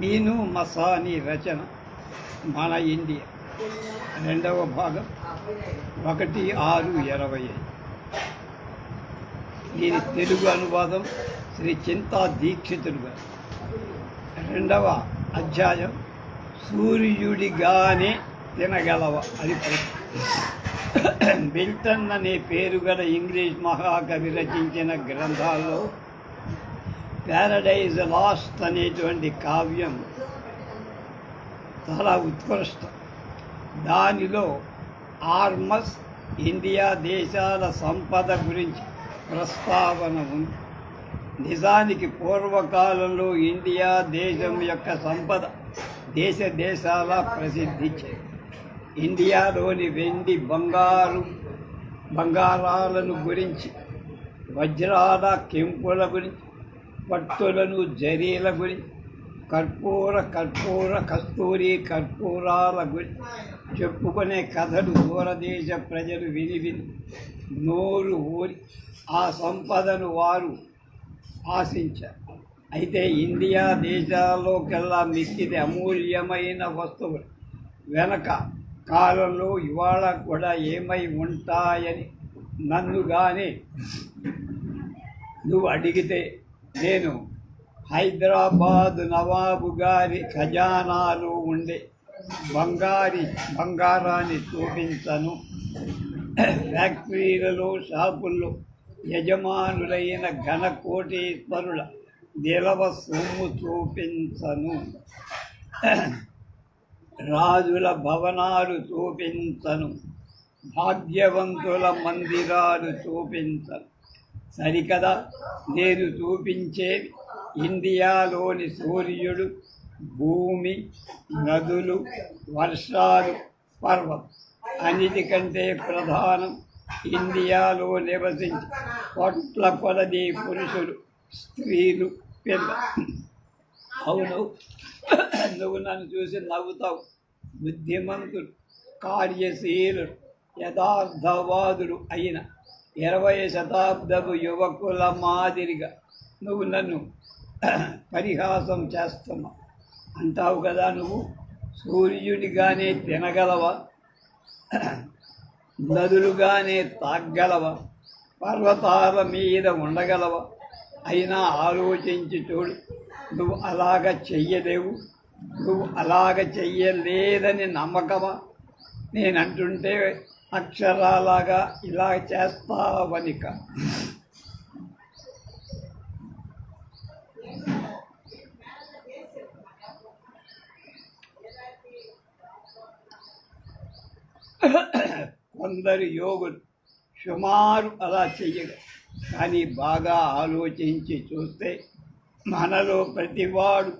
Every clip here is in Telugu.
మీను మసాని రచన మన ఇండియా, రెండవ భాగం, 1/6/25. దీని తెలుగు అనువాదం శ్రీ చింతా దీక్షితుడు గారు. రెండవ అధ్యాయం, సూర్యుడిగానే తినగలవ. అది మిల్టన్ అనే పేరు గల ఇంగ్లీష్ మహాకవి రచించిన గ్రంథాల్లో ప్యారడైజ్ లాస్ట్ అనేటువంటి కావ్యం చాలా ఉత్కృష్టం. దానిలో ఆర్మస్ ఇండియా దేశాల సంపద గురించి ప్రస్తావన ఉంది. నిజానికి పూర్వకాలంలో ఇండియా దేశం యొక్క సంపద దేశాల ప్రసిద్ధి చెంది ఇండియాలోని వెండి బంగారాలను గురించి, వజ్రాల కెంపుల గురించి, పట్టులను జరీల గురించి, కస్తూరి కర్పూరాల గురించి చెప్పుకునే కథలు దూరదేశ ప్రజలు విని నోరు ఊరి ఆ సంపదను వారు ఆశించారు. అయితే ఇండియా దేశాల్లోకెల్లా మిక్కిది అమూల్యమైన వస్తువులు వెనక కాలంలో ఇవాళ కూడా ఏమై ఉంటాయని నన్ను కానీ నువ్వు అడిగితే నేను హైదరాబాద్ నవాబు గారి ఖజానాలో ఉండే బంగారాన్ని చూపించను. ఫ్యాక్టరీలలో, షాపుల్లో యజమానులైన ఘన కోటీశ్వరుల నిలవ సొమ్ము చూపించను. రాజుల భవనాలు చూపించను. భాగ్యవంతుల మందిరాలు చూపించను. సరికదా, నేను చూపించేది ఇండియాలోని సూర్యుడు, భూమి, నదులు, వర్షాలు, పర్వతం. అన్నిటికంటే ప్రధానం ఇండియాలో నివసించి కోట్ల కొలది పురుషులు, స్త్రీలు, పిల్లలు. అవును, నువ్వు నన్ను చూసి నవ్వుతావు. బుద్ధిమంతులు, కార్యశీలులు, యథార్థవాదులు అయిన 20వ శతాబ్దపు యువకుల మాదిరిగా నువ్వు నన్ను పరిహాసం చేస్తున్నావు. అంటావు కదా, నువ్వు సూర్యుడిగానే తినగలవా? నదులుగానే తాగలవా? పర్వతాల మీద ఉండగలవా? అయినా ఆలోచించి చూడు, నువ్వు అలాగ చెయ్యలేవు. నువ్వు అలాగ చెయ్యలేదని నమ్మకమా? నేనంటుంటే అక్షరాలాగా ఇలా చేస్తావనిక. కొందరు యోగులు సుమారు అలా చెయ్యగలరు. కానీ బాగా ఆలోచించి చూస్తే మనలో ప్రతివాడు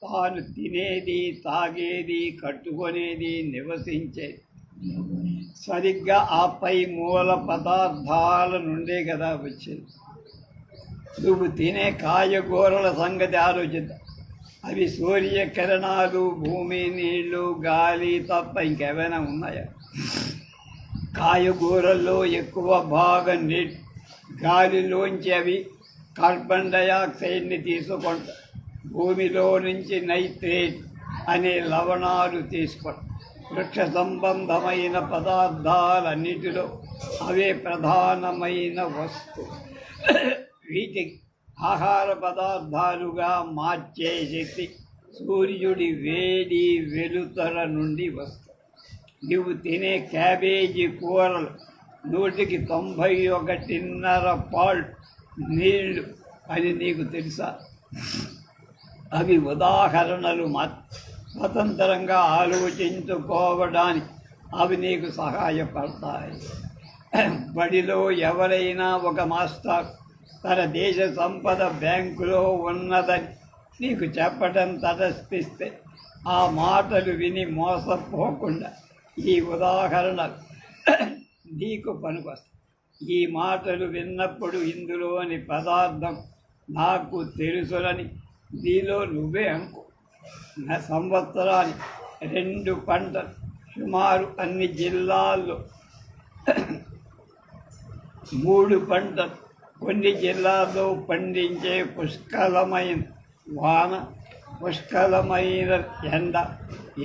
తాను తినేది, తాగేది, కట్టుకునేది, నివసించేది సరిగ్గా ఆ పై మూల పదార్థాల నుండే కదా వచ్చింది. నువ్వు తినే కాయగూరల సంగతి ఆలోచిద్దాం. అవి సూర్యకిరణాలు, భూమి, నీళ్లు, గాలి తప్ప ఇంకేమైనా ఉన్నాయా? కాయగూరల్లో ఎక్కువ భాగం నీటి, గాలిలోంచి అవి కార్బన్ డయాక్సైడ్ని తీసుకుంటారు. భూమిలో నుంచి నైట్రేట్ అనే లవణాలు తీసుకుంటారు. వృక్ష సంబంధమైన పదార్థాలన్నిటిలో అవే ప్రధానమైన వస్తువు. వీటికి ఆహార పదార్థాలుగా మార్చే శక్తి సూర్యుడి వేడి వెలుతుర నుండి వస్తుంది. నువ్వు తినే క్యాబేజీ కూరలు 191.5 పాళ్ళు నీళ్లు అని నీకు తెలుసా? అవి ఉదాహరణలు స్వతంత్రంగా ఆలోచించుకోవడానికి అవి నీకు సహాయపడతాయి. బడిలో ఎవరైనా ఒక మాస్టర్ తన దేశ సంపద బ్యాంకులో ఉన్నదని నీకు చెప్పడం తటస్థిస్తే ఆ మాటలు విని మోసపోకుండా ఈ ఉదాహరణలు నీకు పనికొస్తాయి. ఈ మాటలు విన్నప్పుడు ఇందులోని పదార్థం నాకు తెలుసులని నీలో నువ్వే అనుకో. సంవత్సరానికి 2 పంటలు సుమారు అన్ని జిల్లాల్లో 3 పంటలు కొన్ని జిల్లాల్లో పండించే పుష్కలమైన ఎండ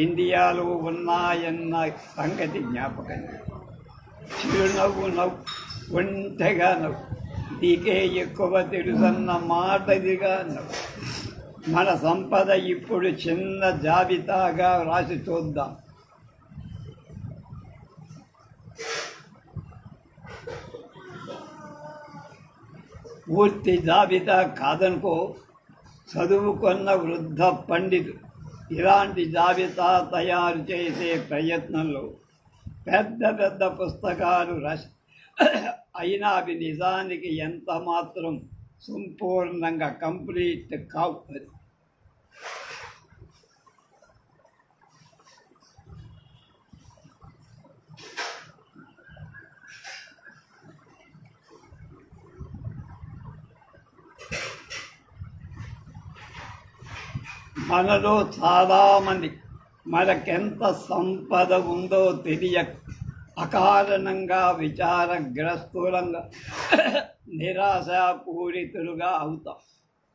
ఇండియాలో ఉన్నాయన్న సంగతి జ్ఞాపకం. చిరునవ్వు ఒంటెగా నవ్వు, నీకే ఎక్కువ తెలుసన్న మాట ఇదిగా నవ్వు. మన సంపద ఇప్పుడు చిన్న జాబితాగా రాసి చూద్దాం. పూర్తి జాబితా కాదనుకో, చదువుకున్న వృద్ధ పండితులు ఇలాంటి జాబితా తయారు చేసే ప్రయత్నంలో పెద్ద పెద్ద పుస్తకాలు అయినా అవి నిజానికి ఎంత మాత్రం సంపూర్ణంగా కంప్లీట్ కావు. మనలో చాలామంది మనకెంత సంపద ఉందో తెలియక అకారణంగా విచారగ్రస్తులంగా నిరాశాపూరితులుగా అవుతాం.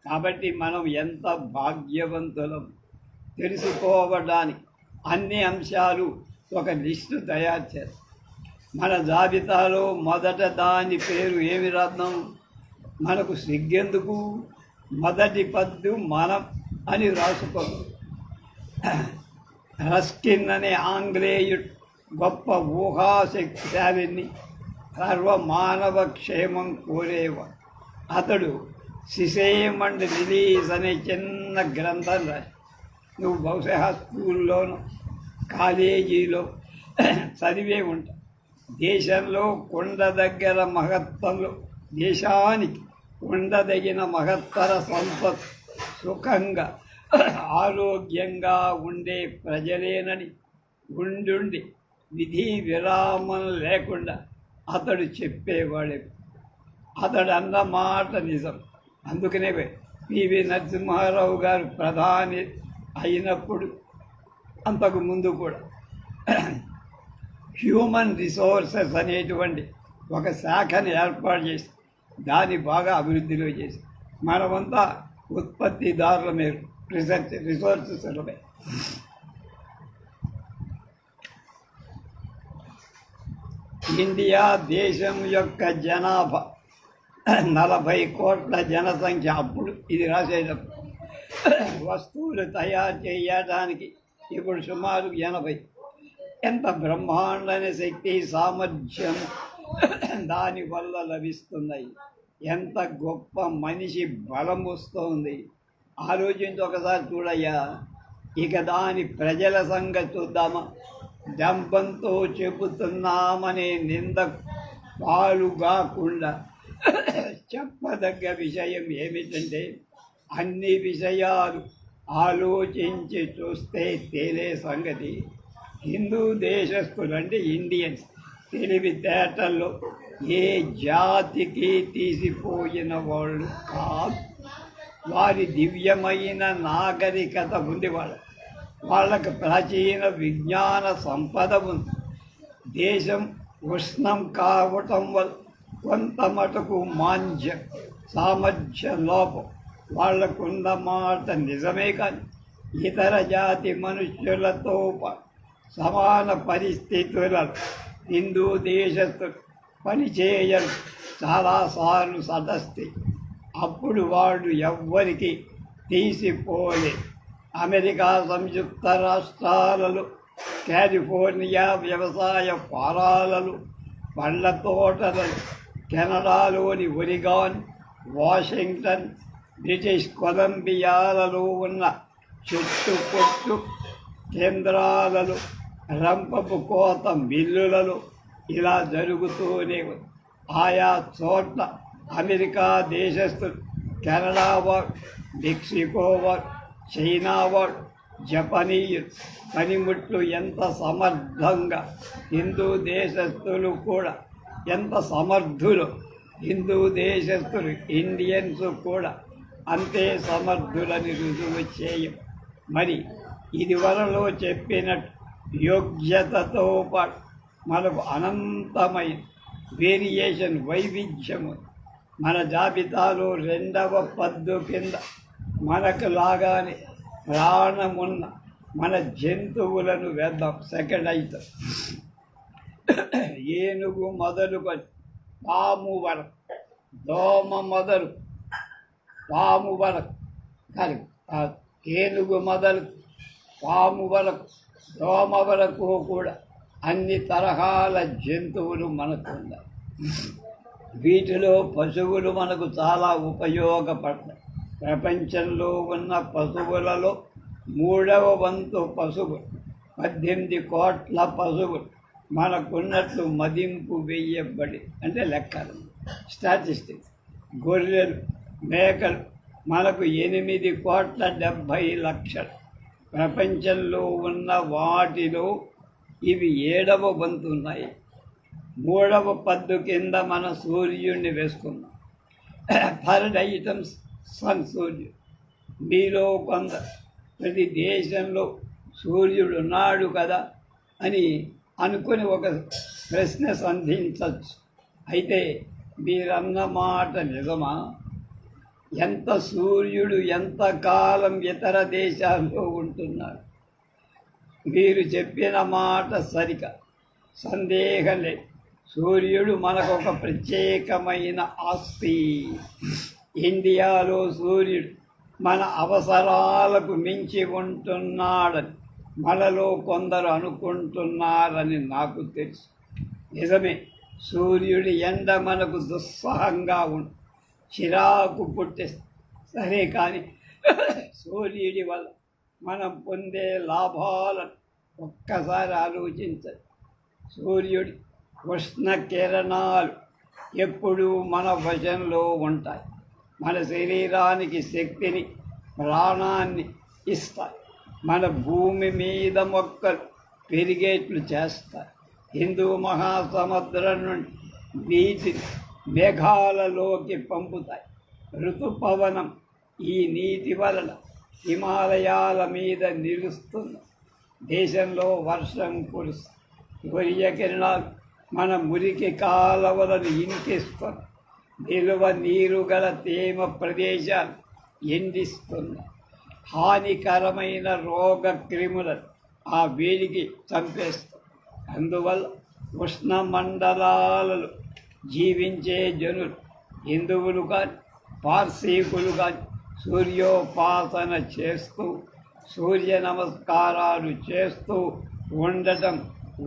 కాబట్టి మనం ఎంత భాగ్యవంతులం తెలుసుకోవడానికి అన్ని అంశాలు ఒక లిస్టు తయారు చేస్తాం. మన జాబితాలో మొదట దాని పేరు ఏమి రాద్దాం? మనకు సిగ్గెందుకు, మొదటి పద్దు మనం అని రాసుకో. రస్కిన్ అనే ఆంగ్లేయుడు గొప్ప ఊహాశక్తిశాలిని, సర్వమానవ క్షేమం కోరేవాడు. అతడు సిసేమ్ అండ్ రిలీజ్ అనే చిన్న గ్రంథం రాసి, నువ్వు బహుశా స్కూల్లోనూ కాలేజీలో చదివే ఉంటావు. దేశంలో కొండదగ్గర మహత్వంలో దేశానికి ఉండదగిన మహత్తర సంపత్ సుఖంగా ఆరోగ్యంగా ఉండే ప్రజలేనని ఉండుండి విధి విరామం లేకుండా అతడు చెప్పేవాడే. అతడు అన్నమాట నిజం. అందుకనే పివి నరసింహారావు గారు ప్రధాని అయినప్పుడు అంతకు ముందు కూడా హ్యూమన్ రిసోర్సెస్ అనేటువంటి ఒక శాఖని ఏర్పాటు చేసి దాన్ని బాగా అభివృద్ధిలో చేసి మనమంతా ఉత్పత్తిదారుల మేరు రిసోర్సెస్. ఇండియా దేశం యొక్క జనాభా 40 కోట్ల జనసంఖ్య. అప్పుడు ఇది రాసేటప్పుడు వస్తువులు తయారు చేయడానికి ఇప్పుడు సుమారు 80. ఎంత బ్రహ్మాండమైన శక్తి సామర్థ్యం దానివల్ల లభిస్తున్నాయి. ఎంత గొప్ప మనిషి బలం వస్తుంది. ఆలోచించి ఒకసారి చూడయ్యా. ఇక దాని ప్రజల సంగతి చూద్దామా? డంబంతో చెబుతున్నామనే నింద పాలుగాకుండా చెప్పదగ్గ విషయం ఏమిటంటే, అన్ని విషయాలు ఆలోచించి చూస్తే తేలే సంగతి హిందూ దేశస్థులు అంటే ఇండియన్స్ తెలివితేటల్లో ఏ జాతికి తీసిపోయిన వాళ్ళు కాదు. వారి దివ్యమైన నాగరికత ఉంది. వాళ్ళకు ప్రాచీన విజ్ఞాన సంపద ఉంది. దేశం ఉష్ణం కావటం వల్ల కొంత మటుకు సామర్థ్య లోపం వాళ్ళకున్న మాట నిజమే. కానీ ఇతర జాతి మనుష్యులతో సమాన పరిస్థితులలో హిందూ దేశస్థులు పనిచేయడం చాలాసార్లు సదస్తి. అప్పుడు వాళ్ళు ఎవ్వరికి తీసిపోలే. అమెరికా సంయుక్త రాష్ట్రాలలో కాలిఫోర్నియా వ్యవసాయ ఫారాలలో, పండ్ల తోటలలో, కెనడాలోని ఒరిగాన్, వాషింగ్టన్, బ్రిటిష్ కొలంబియాలలో ఉన్న చెట్టు కేంద్రాలలో, రంపపు కోత మిల్లులలో ఇలా జరుగుతూనే ఉంది. ఆయా చోట్ల అమెరికా దేశస్థులు, కెనడా వాడు, మెక్సికో వాడు, చైనా వాడు, జపనీయులు పనిముట్లు ఎంత సమర్థంగా, హిందూ దేశస్థులు కూడా ఎంత సమర్థులు. హిందూ దేశస్థులు ఇండియన్స్ కూడా అంతే సమర్థులని రుజువు చేయం. మరి ఇదివరలో చెప్పినట్టు యోగ్యతతో పాటు మనకు అనంతమైన వేరియేషన్ వైవిధ్యము. మన జాబితాలో రెండవ పద్దు కింద మనకు లాగానే ప్రాణమున్న మన జంతువులను వేద్దాం. సెకండ్ ఐటమ్ ఏనుగు మొదలుకొని పాము వరకు, దోమ మొదలు పాము వరకు, కానీ ఏనుగు మొదలు పాము వరకు దోమ వరకు కూడా అన్ని తరహాల జంతువులు మనకు ఉన్నాయి. వీటిలో పశువులు మనకు చాలా ఉపయోగపడతాయి. ప్రపంచంలో ఉన్న పశువులలో 3వ వంతు పశువులు, 18 కోట్ల పశువులు మనకున్నట్లు మదింపు వేయబడి, అంటే లెక్కలు, స్టాటిస్టిక్స్. గొర్రెలు, మేకలు మనకు 8,70,00,000. ప్రపంచంలో ఉన్న వాటిలో ఇవి 7వ వంతు ఉన్నాయి. 3వ పద్దు కింద మన సూర్యుడిని వేసుకున్నాం. థర్డ్ ఐటమ్స్ సన్, సూర్యుడు. మీలో కొందరు ప్రతి దేశంలో సూర్యుడు ఉన్నాడు కదా అని అనుకుని ఒక ప్రశ్న సంధించవచ్చు. అయితే మీరన్న మాట నిజమా? ఎంత సూర్యుడు ఎంతకాలం ఇతర దేశాల్లో ఉంటున్నాడు? మీరు చెప్పిన మాట సరిగా, సందేహం లేదు. సూర్యుడు మనకు ఒక ప్రత్యేకమైన ఆస్తి. ఇండియాలో సూర్యుడు మన అవసరాలకు మించి ఉంటున్నాడని మనలో కొందరు అనుకుంటున్నారని నాకు తెలుసు. నిజమే, సూర్యుడి ఎండ మనకు దుస్సహంగా చిరాకు పుట్టిస్తుంది. సరే, కానీ సూర్యుడి వల్ల మనం పొందే లాభాలను ఒక్కసారి ఆలోచించండి. సూర్యుడి ఉష్ణ కిరణాలు ఎప్పుడూ మన వశంలో ఉంటాయి. మన శరీరానికి శక్తిని, ప్రాణాన్ని ఇస్తాయి. మన భూమి మీద మొక్కలు పెరిగేట్లు చేస్తాయి. హిందూ మహాసముద్రం నుండి నీటిని మేఘాలలోకి పంపుతాయి. ఋతుపవనం ఈ నీటి వలన హిమాలయాల మీద నిలుస్తుంది. దేశంలో వర్షం కురుస్తుంది. సూర్యకిరణాలు మన మురికి కాలవలను ఇంకిస్తుంది. నిలువ నీరు గల తేమ ప్రదేశాలు ఎండిస్తుంది. హానికరమైన రోగ క్రిములను ఆ వేడికి చంపేస్తుంది. అందువల్ల ఉష్ణమండలాలలో జీవించే జనులు, హిందువులు కానీ పార్సీకులు కానీ, సూర్యోపాసన చేస్తూ సూర్య నమస్కారాలు చేస్తూ ఉండటం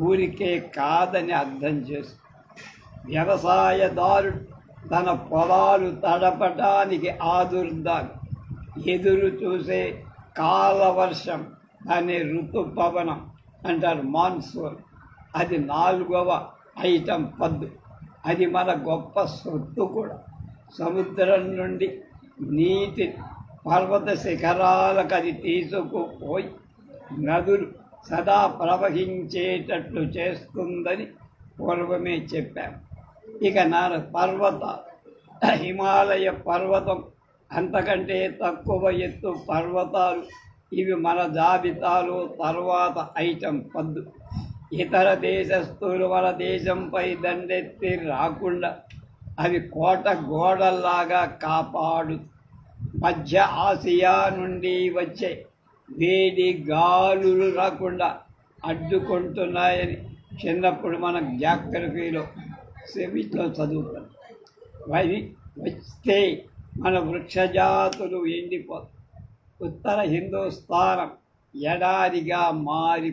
ఊరికే కాదని అర్థం చేస్తూ, వ్యవసాయదారుడు తన పొలాలు తడపడానికి ఆదుర్దాలు ఎదురు చూసే కాలవర్షం అనే ఋతుపవనం అంటారు, మాన్సూన్. అది 4వ ఐటమ్ పద్దు. అది మన గొప్ప సొత్తు కూడా. సముద్రం నుండి నీటి పర్వత శిఖరాలకు అది తీసుకుపోయి నదులు సదా ప్రవహించేటట్లు చేస్తుందని పూర్వమే చెప్పాము. ఇక హిమాలయ పర్వతం, అంతకంటే తక్కువ ఎత్తు పర్వతాలు, ఇవి మన జాబితాలో తర్వాత ఐటమ్ పద్దు. ఇతర దేశస్తులు మన దేశంపై దండెత్తి రాకుండా అవి కోట గోడల్లాగా కాపాడు. మధ్య ఆసియా నుండి వచ్చే వేడి గాలులు రాకుండా అడ్డుకుంటున్నాయని చిన్నప్పుడు మనం జాగ్రఫీలో సెమిట్లో చదువుతాం. అవి వస్తే మన వృక్షజాతులు ఎండిపోతాయి. ఉత్తర హిందూస్థానం ఎడారిగా మారి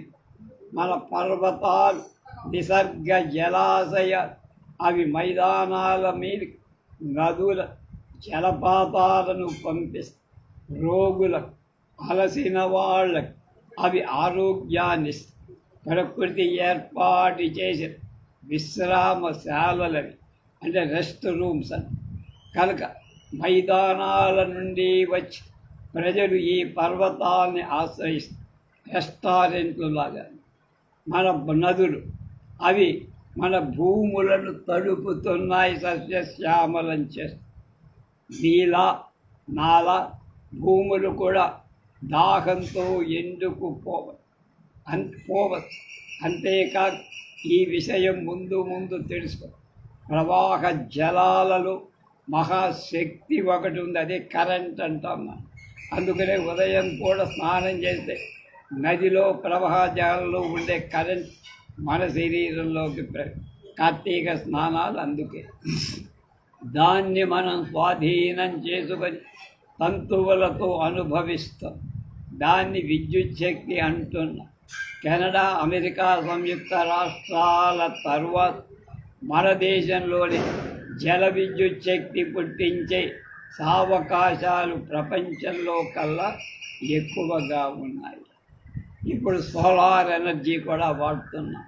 మన పర్వతాలు నిసర్గ జలాశయాలు, అవి మైదానాల మీద నదుల జలపాతాలను పంపిస్తాయి. రోగులకు, అలసిన వాళ్ళకు అవి ఆరోగ్యాన్ని, ప్రకృతి ఏర్పాటు చేసిన విశ్రామశాలలవి, అంటే రెస్ట్ రూమ్స్ అని. కనుక మైదానాల నుండి వచ్చి ప్రజలు ఈ పర్వతాల్ని ఆశ్రయిస్తారు. రెస్టారెంట్లు లాగా మన నదులు, అవి మన భూములను తడుపుతున్నాయి, సస్యశ్యామలం చేస్తాయి. నీలా నాలా భూములు కూడా దాహంతో పోవచ్చు. అంతేకాక ఈ విషయం ముందు తెలుసుకో. ప్రవాహ జలాలలో మహాశక్తి ఒకటి ఉంది, అదే కరెంట్ అంటాం మనం. అందుకనే ఉదయం కూడా స్నానం చేస్తే నదిలో ప్రవాహజాలలో ఉండే కరెంట్ మన శరీరంలోకి కార్తీక స్నానాలు అందుకే. దాన్ని మనం స్వాధీనం చేసుకొని తంతువులతో అనుభవిస్తాం. దాన్ని విద్యుత్ శక్తి అంటున్నాం. కెనడా, అమెరికా సంయుక్త రాష్ట్రాల తర్వాత మన దేశంలోని జల విద్యుత్ శక్తి పుట్టించే సావకాశాలు ప్రపంచంలో కల్లా ఎక్కువగా ఉన్నాయి. ఇప్పుడు సోలార్ ఎనర్జీ కూడా వాడుతున్నాం.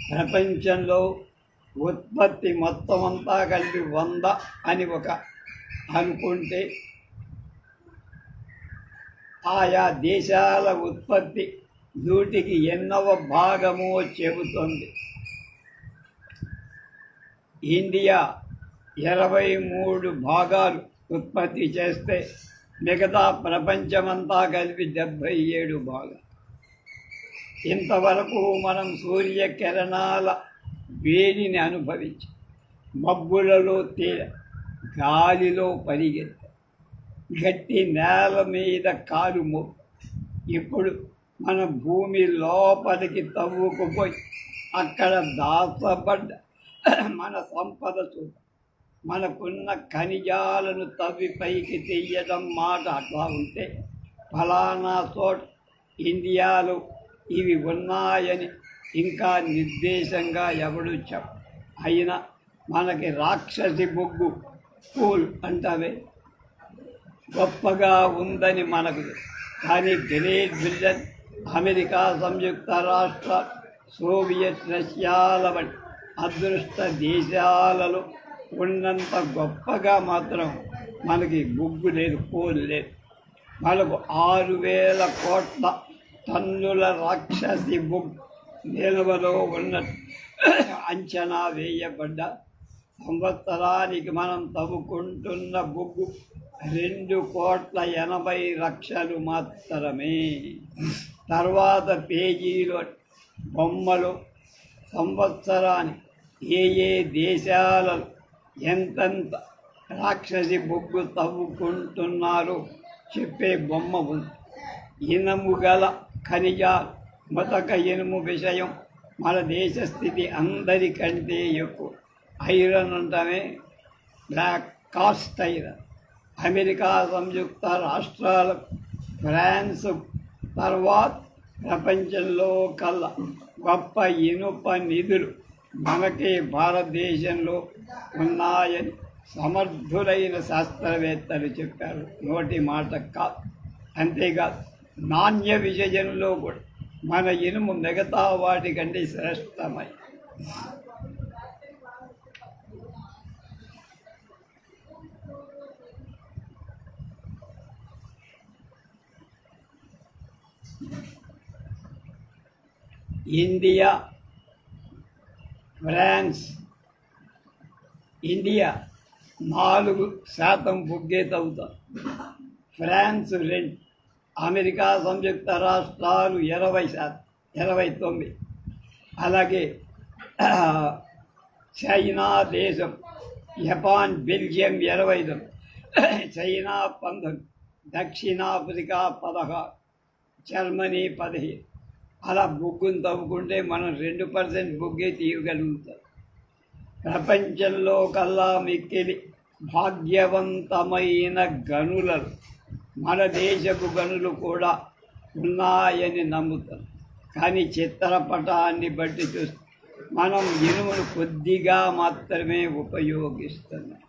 ప్రపంచంలో ఉత్పత్తి మొత్తం అంతా కలిపి 100 అని అనుకుంటే ఆయా దేశాల ఉత్పత్తి 100కి ఎన్నవ భాగమో చెబుతుంది. ఇండియా 23 భాగాలు ఉత్పత్తి చేస్తే మిగతా ప్రపంచమంతా కలిపి 77 భాగాలు. ఇంతవరకు మనం సూర్యకిరణాల వేడిని అనుభవించి మబ్బులలో గాలిలో పరిగెత్త, గట్టి నేల మీద కాలు మోపు. ఇప్పుడు మన భూమి లోపలికి తవ్వుకుపోయి అక్కడ దాచబడ్డ మన సంపద చూడ, మనకున్న ఖనిజాలను తవ్వి పైకి తీయడం మాట అట్లా ఉంటే, ఫలానా చోట ఇండియాలో ఇవి ఉన్నాయని ఇంకా నిర్దేశంగా ఎవడు అయినా మనకి రాక్షసి బొగ్గు కూల్ అంటావే గొప్పగా ఉందని మనకు. కానీ గ్రేట్ బ్రిటన్, అమెరికా సంయుక్త రాష్ట్ర, సోవియట్ రష్యాల వంటి అదృష్ట దేశాలలో ఉన్నంత గొప్పగా మాత్రం మనకి బొగ్గు లేదు, కోల్ లేదు. మనకు 6,000 కోట్ల టన్నుల రాక్షసి బొగ్గు నిల్వలో ఉన్నట్టు అంచనా వేయబడ్డ సంవత్సరానికి మనం తవ్వుకుంటున్న బొగ్గు 2,80,00,000 మాత్రమే. తర్వాత పేజీలో బొమ్మలు సంవత్సరానికి ఏ దేశాలలో ఎంతెంత రాక్షసి బొగ్గు తవ్వుకుంటున్నారో చెప్పే బొమ్మ ఉంది. ఇనుము గల ఖనిజాలు, మొదక ఇనుము విషయం మన దేశ స్థితి అందరికంటే ఎక్కువ. ఐరన్ అంటేనే బ్లాక్ కాస్ట్ ఐరన్. అమెరికా సంయుక్త రాష్ట్రాల, ఫ్రాన్స్ తర్వాత ప్రపంచంలో కల్లా గొప్ప ఇనుప నిధులు మనకే భారతదేశంలో ఉన్నాయని సమర్థులైన శాస్త్రవేత్తలు చెప్పారు. నోటి మాట కాదు. అంతేకాదు, నాణ్య విషయంలో కూడా మన ఇనుము మిగతా వాటికంటే శ్రేష్టమై. ఇండియా, ఫ్రాన్స్, ఇండియా 4% బొగ్గే తవ్వుతాం, ఫ్రాన్స్ 2%, అమెరికా సంయుక్త రాష్ట్రాలు 20%, 29%. అలాగే చైనా దేశం, జపాన్, బెల్జియం 25%, చైనా 19%, దక్షిణాఫ్రికా 16%, జర్మనీ 15%. అలా బొగ్గును తవ్వుకుంటే మనం 2% బొగ్గే తీయగలుగుతాం. ప్రపంచంలో కల్లా మిక్కిలి భాగ్యవంతమైన గనులలో మన దేశపు గనులు కూడా ఉన్నాయని నమ్ముతాం. కానీ చిత్రపటాన్ని బట్టి చూస్తే మనం ఇనుమును కొద్దిగా మాత్రమే ఉపయోగిస్తున్నాం.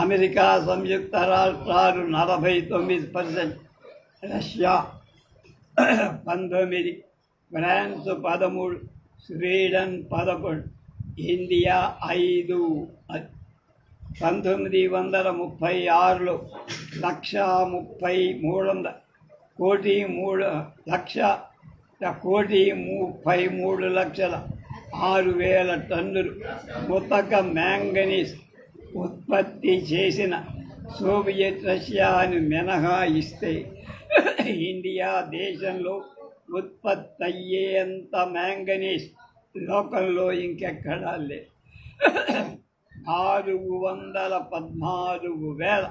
అమెరికా సంయుక్త రాష్ట్రాలు 49%, రష్యా 19%, ఫ్రాన్స్ 13%, స్వీడన్ 11%, ఇండియా 5%. 1936లో 1,33,6,000 టన్నులు ముతక మ్యాంగనీస్ ఉత్పత్తి చేసిన సోవియట్ రష్యాను మినహాయిస్తే ఇండియా దేశంలో ఉత్పత్తి అయ్యేంత మ్యాంగనీస్ లోకంలో ఇంకెక్కడా లేదు. 414,000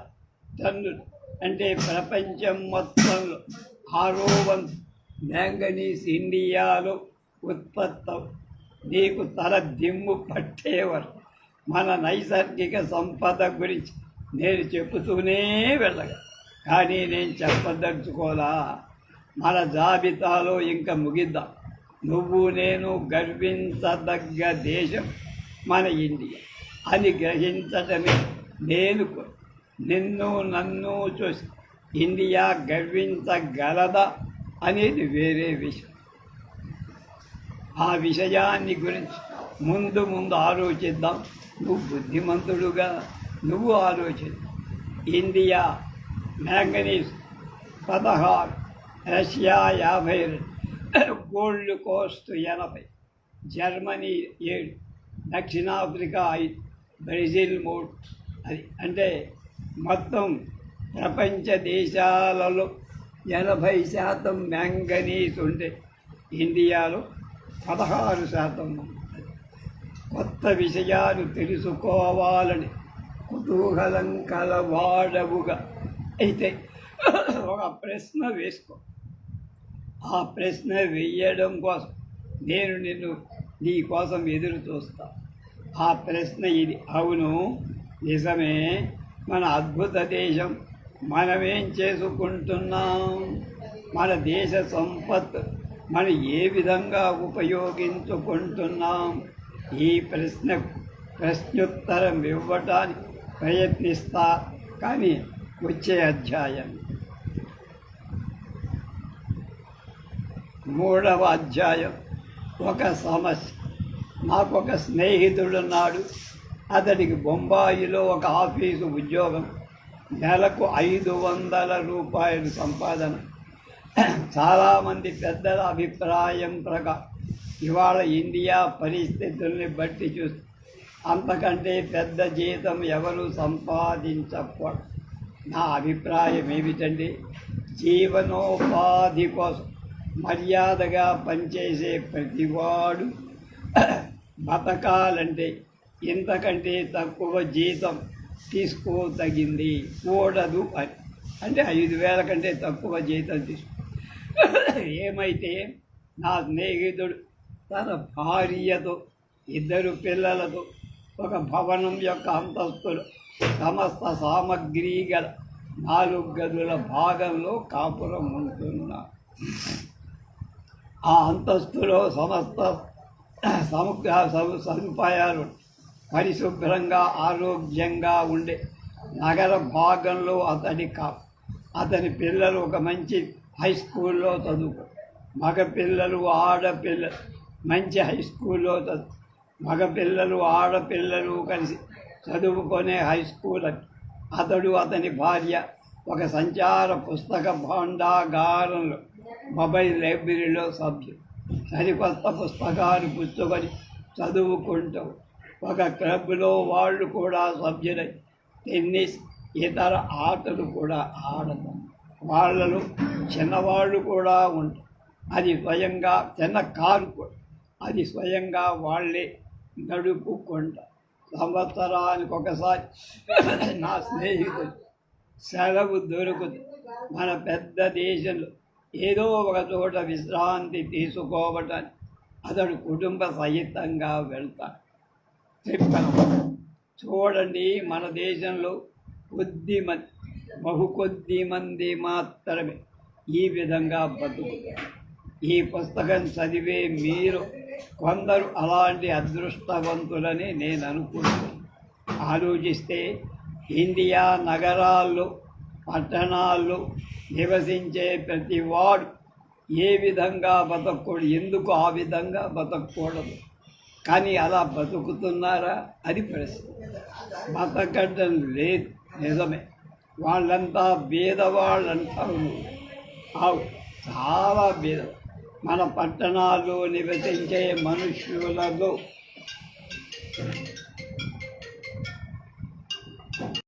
టన్నులు అంటే ప్రపంచం మొత్తంలో 6వ వంతు మ్యాంగనీస్ ఇండియాలో ఉత్పత్తి. నీకు తల దిమ్ము పట్టేవారు మన నైసర్గిక సంపద గురించి నేను చెబుతూనే వెళ్ళగా, కానీ నేను చెప్పదలుచుకోలా. మన జాబితాలో ఇంకా ముగిద్దాం. నువ్వు నేను గర్వించదగ్గ దేశం మన ఇండియా అని గ్రహించటమే నేను. నిన్ను నన్ను చూసి ఇండియా గర్వించగలదా అనేది వేరే విషయం. ఆ విషయాన్ని గురించి ముందు ఆలోచిద్దాం. నువ్వు బుద్ధిమంతుడుగా నువ్వు ఆలోచించు. India manganese 16, Russia 52, gold Coast 80, Germany 7, దక్షిణాఫ్రికా 5, బ్రెజిల్ 3. అది అంటే మొత్తం ప్రపంచ దేశాలలో 80% మ్యాంగనీస్ ఉంటే ఇండియాలో 16% ఉంది. కొత్త విషయాలు తెలుసుకోవాలని కుతూహలం కలవాడవుగా అయితే ఒక ప్రశ్న వేసుకో. ఆ ప్రశ్న వేయడం కోసం నేను నీ కోసం ఎదురు చూస్తా. ఆ ప్రశ్న ఇది: అవును, నిజమే, మన అద్భుత దేశం మనమేం చేసుకుంటున్నాం? మన దేశ సంపత్తు మనం ఏ విధంగా ఉపయోగించుకుంటున్నాం? ఈ ప్రశ్నోత్తరం ఇవ్వటానికి ప్రయత్నిస్తా. కానీ వచ్చే అధ్యాయం 3వ అధ్యాయం ఒక సమస్య. నాకొక స్నేహితుడున్నాడు. అతడికి బొంబాయిలో ఒక ఆఫీసు ఉద్యోగం, నెలకు 500 రూపాయలు సంపాదన. చాలామంది పెద్దల అభిప్రాయం ప్రకారం ఇవాళ ఇండియా పరిస్థితుల్ని బట్టి చూస్తే అంతకంటే పెద్ద జీతం ఎవరు సంపాదించకూడదు. నా అభిప్రాయం ఏమిటంటే, జీవనోపాధి కోసం మర్యాదగా పనిచేసే ప్రతివాడు బతకాలంటే ఇంతకంటే తక్కువ జీతం తీసుకోదగింది కూడదు అని. అంటే 5,000 కంటే తక్కువ జీతం ఏమైతే నా స్నేహితుడు తన భార్యతో 2 పిల్లలతో ఒక భవనం యొక్క అంతస్తులో సమస్త సామగ్రి గల 4 గదుల భాగంలో కాపురం ఉంటున్నా. ఆ అంతస్తులో సమస్త సదుపాయాలు పరిశుభ్రంగా ఆరోగ్యంగా ఉండే నగర భాగంలో అతని పిల్లలు ఒక మంచి హై స్కూల్లో చదువుకో. మగపిల్లలు ఆడపిల్లలు మంచి హై స్కూల్లో మగపిల్లలు ఆడపిల్లలు కలిసి చదువుకునే హై స్కూల్. అతడు అతని భార్య ఒక సంచార పుస్తక భాండాగారంలో మొబైల్ లైబ్రరీలో సభ్యులు. సరికొత్త పుస్తకాలు పుచ్చుకొని చదువుకుంటావు. ఒక క్లబ్లో వాళ్ళు కూడా సభ్యులై టెన్నిస్ ఇతర ఆటలు కూడా ఆడతాం. వాళ్ళలో చిన్నవాళ్ళు కూడా ఉంటారు. అది స్వయంగా చిన్న కారు కూడా అది స్వయంగా వాళ్ళే నడుపుకుంటారు. సంవత్సరానికి ఒకసారి నా స్నేహితుడు సెలవు దొరుకుతుంది. మన పెద్ద దేశంలో ఏదో ఒక చోట విశ్రాంతి తీసుకోవటానికి అతడు కుటుంబ సహితంగా వెళ్తాడు. చెప్పాను చూడండి, మన దేశంలో కొద్ది మంది మాత్రమే ఈ విధంగా బతుకుతారు. ఈ పుస్తకం చదివే మీరు కొందరు అలాంటి అదృష్టవంతులని నేను అనుకుంటున్నాను. ఆలోచిస్తే ఇండియా నగరాల్లో పట్టణాల్లో నివసించే ప్రతివాడు ఏ విధంగా బతకూడదు, ఎందుకు ఆ విధంగా బతకూడదు, కానీ అలా బతుకుతున్నారా అది ప్రశ్న. బతకడం లేదు, నిజమే. వాళ్ళంతా బీదవాళ్ళు అంటారు. చాలా బీద. మన పట్టణాల్లో నివసించే మనుష్యులలో